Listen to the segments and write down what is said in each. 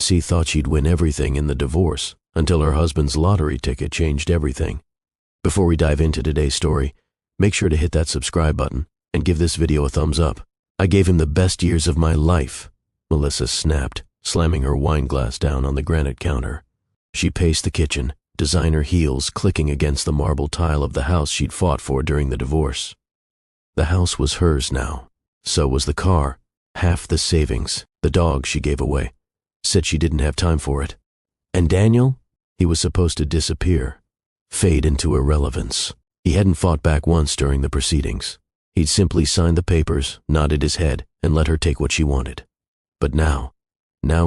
She thought she'd win everything in the divorce until her husband's lottery ticket changed everything. Before we dive into today's story, make sure to hit that subscribe button and give this video a thumbs up. I gave him the best years of my life, Melissa snapped, slamming her wine glass down on the granite counter. She paced the kitchen, designer heels clicking against the marble tile of the house she'd fought for during the divorce. The house was hers now. So was the car, half the savings, the dog she gave away. Said she didn't have time for it. And Daniel? He was supposed to disappear, fade into irrelevance. He hadn't fought back once during the proceedings. He'd simply signed the papers, nodded his head, and let her take what she wanted. But now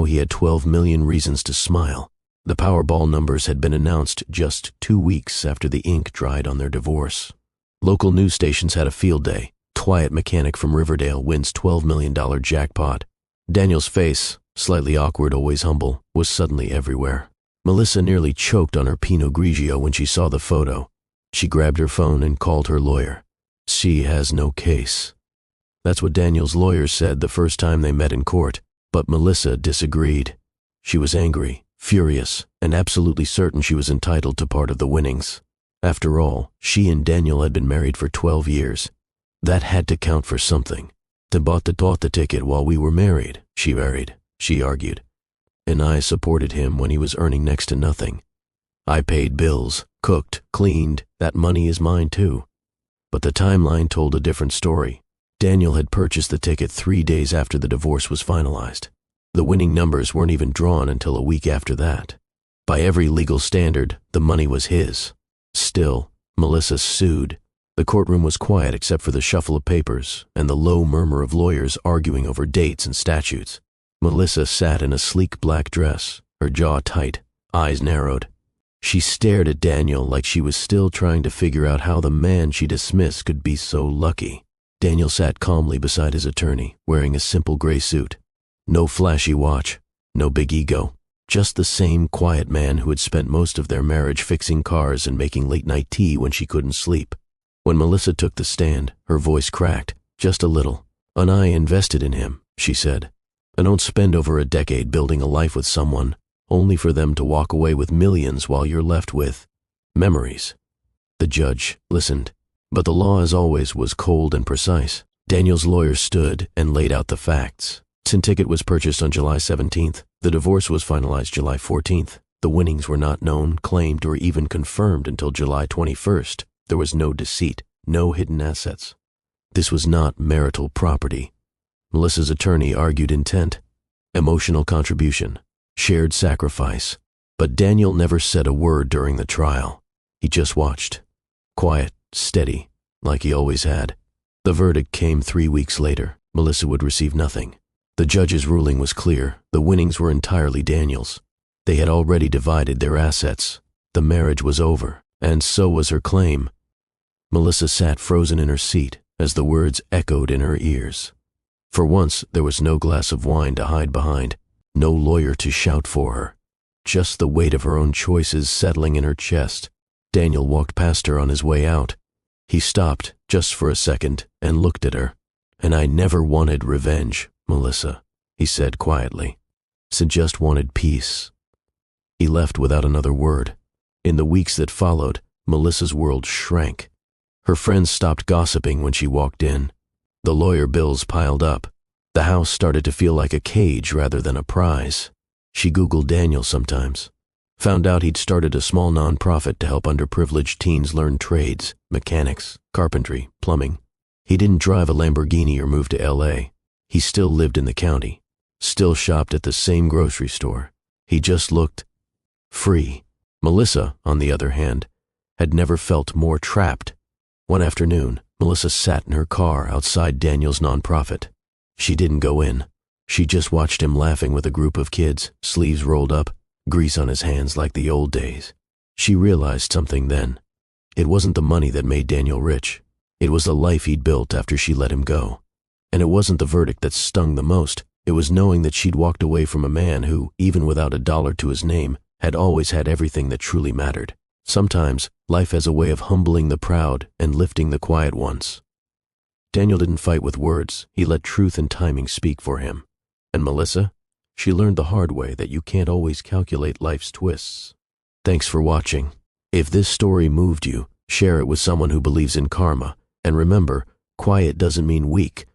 he had 12 million reasons to smile. The Powerball numbers had been announced just 2 weeks after the ink dried on their divorce. Local news stations had a field day. Quiet mechanic from Riverdale wins $12 million jackpot. Daniel's face, slightly awkward, always humble, was suddenly everywhere. Melissa nearly choked on her Pinot Grigio when she saw the photo. She grabbed her phone and called her lawyer. She has no case. That's what Daniel's lawyer said the first time they met in court, but Melissa disagreed. She was angry, furious, and absolutely certain she was entitled to part of the winnings. After all, she and Daniel had been married for 12 years. That had to count for something. They bought the ticket while we were married, she argued. And I supported him when he was earning next to nothing. I paid bills, cooked, cleaned. That money is mine too. But the timeline told a different story. Daniel had purchased the ticket 3 days after the divorce was finalized. The winning numbers weren't even drawn until a week after that. By every legal standard, the money was his. Still, Melissa sued. The courtroom was quiet except for the shuffle of papers and the low murmur of lawyers arguing over dates and statutes. Melissa sat in a sleek black dress, her jaw tight, eyes narrowed. She stared at Daniel like she was still trying to figure out how the man she dismissed could be so lucky. Daniel sat calmly beside his attorney, wearing a simple gray suit. No flashy watch, no big ego, just the same quiet man who had spent most of their marriage fixing cars and making late-night tea when she couldn't sleep. When Melissa took the stand, her voice cracked, just a little. And I invested in him, she said. I don't spend over a decade building a life with someone, only for them to walk away with millions while you're left with memories. The judge listened, but the law as always was cold and precise. Daniel's lawyer stood and laid out the facts. Sin ticket was purchased on July 17th. The divorce was finalized July 14th. The winnings were not known, claimed, or even confirmed until July 21st. There was no deceit, no hidden assets. This was not marital property. Melissa's attorney argued intent, emotional contribution, shared sacrifice. But Daniel never said a word during the trial. He just watched, quiet, steady, like he always had. The verdict came 3 weeks later. Melissa would receive nothing. The judge's ruling was clear. The winnings were entirely Daniel's. They had already divided their assets. The marriage was over, and so was her claim. Melissa sat frozen in her seat as the words echoed in her ears. For once, there was no glass of wine to hide behind, no lawyer to shout for her. Just the weight of her own choices settling in her chest. Daniel walked past her on his way out. He stopped just for a second and looked at her. And I never wanted revenge, Melissa, he said quietly. I just wanted peace. He left without another word. In the weeks that followed, Melissa's world shrank. Her friends stopped gossiping when she walked in. The lawyer bills piled up. The house started to feel like a cage rather than a prize. She Googled Daniel sometimes. Found out he'd started a small nonprofit to help underprivileged teens learn trades, mechanics, carpentry, plumbing. He didn't drive a Lamborghini or move to LA. He still lived in the county, still shopped at the same grocery store. He just looked free. Melissa, on the other hand, had never felt more trapped. One afternoon, Melissa sat in her car outside Daniel's nonprofit. She didn't go in. She just watched him laughing with a group of kids, sleeves rolled up, grease on his hands like the old days. She realized something then. It wasn't the money that made Daniel rich. It was the life he'd built after she let him go. And it wasn't the verdict that stung the most. It was knowing that she'd walked away from a man who, even without a dollar to his name, had always had everything that truly mattered. Sometimes, life has a way of humbling the proud and lifting the quiet ones. Daniel didn't fight with words. He let truth and timing speak for him. And Melissa? she learned the hard way that you can't always calculate life's twists. Thanks for watching. If this story moved you, share it with someone who believes in karma. And remember, quiet doesn't mean weak.